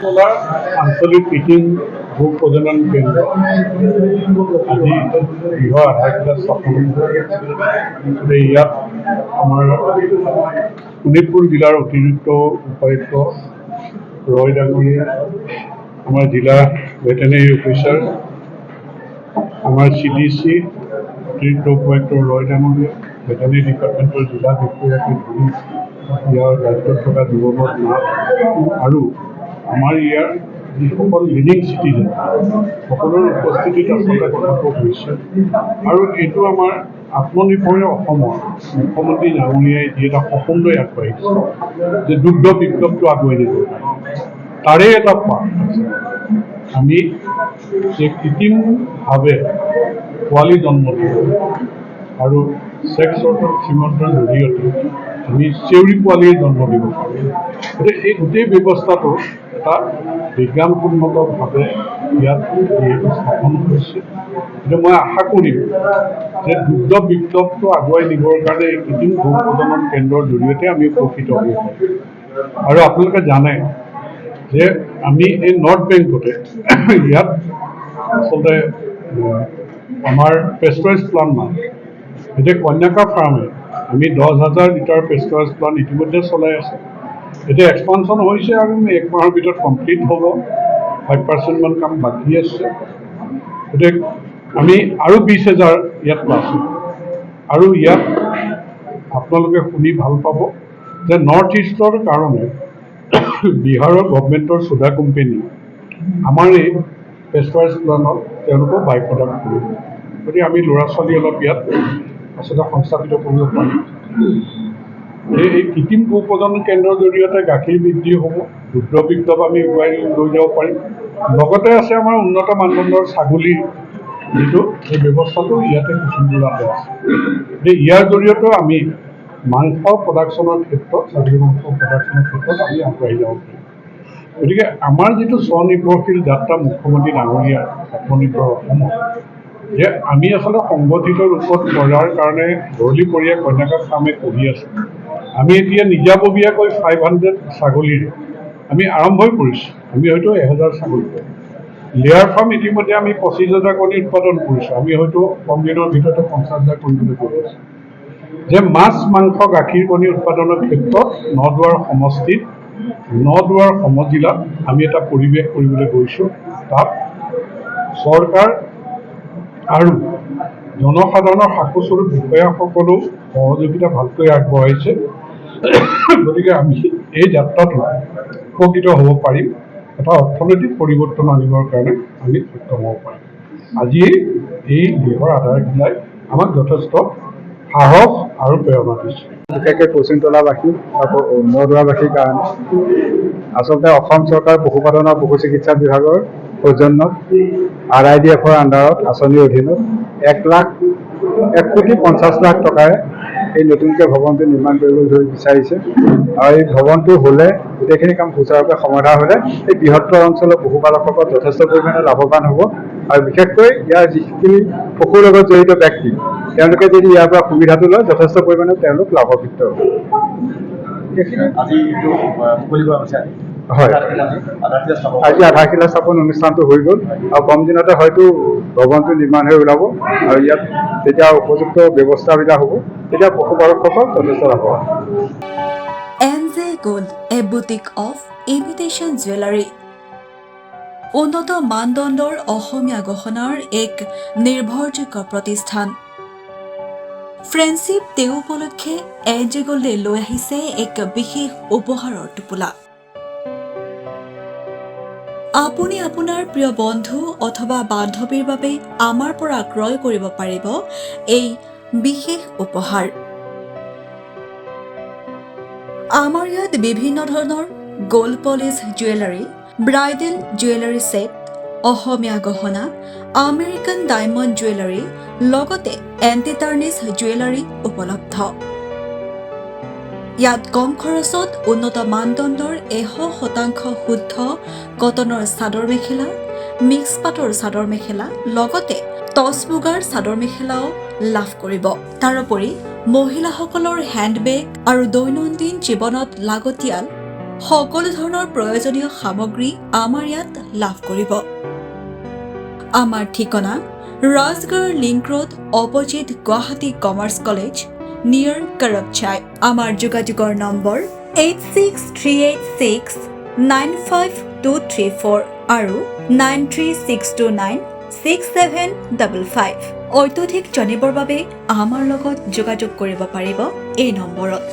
Solar আঞ্চলিক কৃত্ৰিম ভূ প্ৰজনন কেন্দ্ৰ আজি গৃহ আধাৰশিলা স্থাপন কৰিছে। ইয়াত আমাৰ শোণিতপুৰ জিলাৰ অতিৰিক্ত উপায়ুক্ত ৰয় ডাঙৰীয়া, আমাৰ জিলা ভেটেনেৰী অফিচাৰ, আমাৰ CDC অতিৰিক্ত উপায়ুক্ত ৰয় ডাঙৰীয়া, ভেটেনেৰী ডিপাৰ্টমেণ্টৰ জিলা বিষয়াকে ধৰি ইয়াৰ দায়িত্বত থকা যুৱপদ নাথ আৰু আমাৰ ইয়াৰ যিসকল লিডিং চিটিজেন সকলোৰে উপস্থিতিত আচলতে কথাটো হৈছে। আৰু এইটো আমাৰ আত্মনিৰ্ভৰ অসমৰ মুখ্যমন্ত্ৰী ডাঙৰীয়াই যি এটা সপোন লৈ আগবাঢ়িছে যে দুগ্ধ বিপ্লৱটো আগুৱাই নিব, তাৰে এটা পাৰ্ট আমি যে কৃত্ৰিমভাৱে পোৱালি জন্ম দিব আৰু ছেক্স সীমন্তৰ জৰিয়তে আমি চেউৰী পোৱালীয়ে জন্ম দিব পাৰোঁ। গতিকে এই গোটেই ব্যৱস্থাটো এটা বিজ্ঞানসন্মতভাৱে ইয়াত যিহেতু স্থাপন হৈছে, গতিকে মই আশা কৰিম যে দুগ্ধ বিপ্লৱটো আগুৱাই নিবৰ কাৰণে এই কৃত্ৰিম ভূ প্ৰজনন কেন্দ্ৰৰ জৰিয়তে আমি উপকৃত হ'ব পাৰোঁ। আৰু আপোনালোকে জানে যে আমি এই নৰ্থ বেংকতে ইয়াত আচলতে আমাৰ পেষ্টৰাইজ প্লাণ্ট নাই। এতিয়া কন্যাকা ফাৰ্মে আমি 10,000 লিটাৰ পেষ্টৰাইজ প্লাণ্ট ইতিমধ্যে চলাই আছে। এতিয়া এক্সপানশ্যন হৈছে আৰু 1 মাহৰ ভিতৰত কমপ্লিট হ'ব। 5% মান কাম বাকী আছে। গতিকে আমি আৰু 20,000 ইয়াত পাইছোঁ। আৰু ইয়াত আপোনালোকে শুনি ভাল পাব যে নৰ্থ ইষ্টৰ কাৰণে বিহাৰৰ গভমেণ্টৰ চোডা কোম্পানী আমাৰ এই পেষ্টৰাইজ প্লাণ্টত তেওঁলোকক বাই প্ৰডাক্ট কৰিব। গতিকে আমি ল'ৰা ছোৱালী অলপ ইয়াত আচলতে সংস্থাপিত কৰিব পাৰিম। এই কৃত্ৰিম ভূ প্ৰজনন কেন্দ্ৰৰ জৰিয়তে গাখীৰ বৃদ্ধি হ'ব, দুগ্ধ বিপ্লৱ আমি আগুৱাই লৈ যাব পাৰিম। লগতে আছে আমাৰ উন্নত মানদণ্ডৰ ছাগলীৰ যিটো এই ব্যৱস্থাটো ইয়াতে কুচিনগুড়াতে আছে। ইয়াৰ জৰিয়তেও আমি মাংস প্ৰডাকশ্যনৰ ক্ষেত্ৰত, ছাগলী মাংস প্ৰডাকশ্যনৰ ক্ষেত্ৰত আমি আগবাঢ়ি যাব পাৰিম। গতিকে আমাৰ যিটো স্বনিৰ্ভৰশীল যাত্ৰা মুখ্যমন্ত্ৰী ডাঙৰীয়াৰ আত্মনিৰ্ভৰ অসমত, যে আমি আচলতে সংগঠিত ৰূপত কৰাৰ কাৰণে ধৰলীপৰীয়া কন্যাকা ফাৰ্মে কৰি আছোঁ। আমি এতিয়া নিজাববীয়াকৈ 500 ছাগলীৰে আমি আৰম্ভই কৰিছোঁ। আমি হয়তো 1000 ছাগলী কৰিম। লেয়াৰ ফাৰ্ম ইতিমধ্যে আমি 25,000 কণী উৎপাদন কৰিছোঁ। আমি হয়তো কম দিনৰ ভিতৰতে 50,000 কৰিবলৈ গৈ আছোঁ। যে মাছ মাংস গাখীৰ কণী উৎপাদনৰ ক্ষেত্ৰত নদুৱাৰ সমষ্টিত, নদুৱাৰ সমজিলাত আমি এটা পৰিৱেশ কৰিবলৈ গৈছোঁ। তাত চৰকাৰ আৰু জনসাধাৰণৰ সাকোচৰ বিষয়াসকলেও সহযোগিতা ভালকৈ আগবঢ়াইছে। গতিকে আমি এই যাত্ৰাটো উপকৃত হ'ব পাৰিম, এটা অৰ্থনৈতিক পৰিৱৰ্তন আনিবৰ কাৰণে আমি সক্ষম হ'ব পাৰিম। আজি এই দেশৰ আধাৰশিলাই আমাক যথেষ্ট সাহস আৰু প্ৰেৰণা দিছে। বিশেষকৈ কুচিনতলাবাসী আৰু নদুৱাবাসীৰ কাৰণে আচলতে অসম চৰকাৰ পশুপালন আৰু পশু চিকিৎসা বিভাগৰ সৌজন্যত RIDF-ৰ আণ্ডাৰত আঁচনিৰ অধীনত 1,50,00,000 টকাৰে এই নতুনকৈ ভৱনটো নিৰ্মাণ কৰিবলৈ বিচাৰিছে। আৰু এই ভৱনটো হ'লে, গোটেইখিনি কাম সুচাৰুৰূপে সমাধা হ'লে এই বৃহত্তৰ অঞ্চলৰ পশুপালকসকল যথেষ্ট পৰিমাণে লাভৱান হ'ব। আৰু বিশেষকৈ ইয়াৰ যিখিনি পশুৰ লগত জড়িত ব্যক্তি, তেওঁলোকে যদি ইয়াৰ পৰা সুবিধাটো লয়, যথেষ্ট পৰিমাণে তেওঁলোক লাভৱিত হ'ব। হয়, আজি আধাৰশিলা স্থাপন অনুষ্ঠানটো হৈ গ'ল আৰু কম দিনতে হয়তো ভৱনটো নিৰ্মাণ হৈ ওলাব। আৰু ইয়াত যেতিয়া উপযুক্ত ব্যৱস্থাবিলাক হ'ব, তেতিয়া পশুপালকসকল যথেষ্ট লাভৱান হ'ব। NJ Gold, a boutique of imitation jewelry. উন্নত মানদণ্ডৰ অসমীয়া গহনাৰ এক নিৰ্ভৰযোগ্য প্ৰতিষ্ঠান। ফ্ৰেণ্ডশ্বিপ ডে উপলক্ষে NJ Gold লৈ আহিছে এক বিশেষ উপহাৰৰ টোপোলা। আপুনি আপোনাৰ প্ৰিয় বন্ধু অথবা বান্ধৱীৰ বাবে আমাৰ পৰা ক্ৰয় কৰিব পাৰিব এই বিশেষ উপহাৰ। আমাৰ ইয়াত বিভিন্ন ধৰণৰ gold polish jewellery, bridal jewellery set, Asomiya গহনা, আমেৰিকান ডায়মণ্ড জুৱেলাৰী, লগতে এণ্টি টাৰ্নিছ জুৱেলাৰী উপলব্ধ। ইয়াত কম খৰচত উন্নত মানদণ্ডৰ 100% শুদ্ধ কটনৰ চাদৰ মেখেলা, মিক্স পাটৰ চাদৰ মেখেলা, লগতে টচ মুগাৰ চাদৰ মেখেলাও লাভ কৰিব। তাৰোপৰি মহিলাসকলৰ হেণ্ডবেগ আৰু দৈনন্দিন জীৱনত লাগতিয়াল সকলো ধৰণৰ প্ৰয়োজনীয় সামগ্ৰী আমাৰ ইয়াত লাভ কৰিব। আমাৰ ঠিকনা Rajgarh link road opposite Guwahati commerce college নিয়াৰ কৰকচাই। আমাৰ যোগাযোগৰ নম্বৰ 8638695234 আৰু 9362967555। অত্যধিক জানিবৰ বাবে আমাৰ লগত যোগাযোগ কৰিব পাৰিব এই নম্বৰত।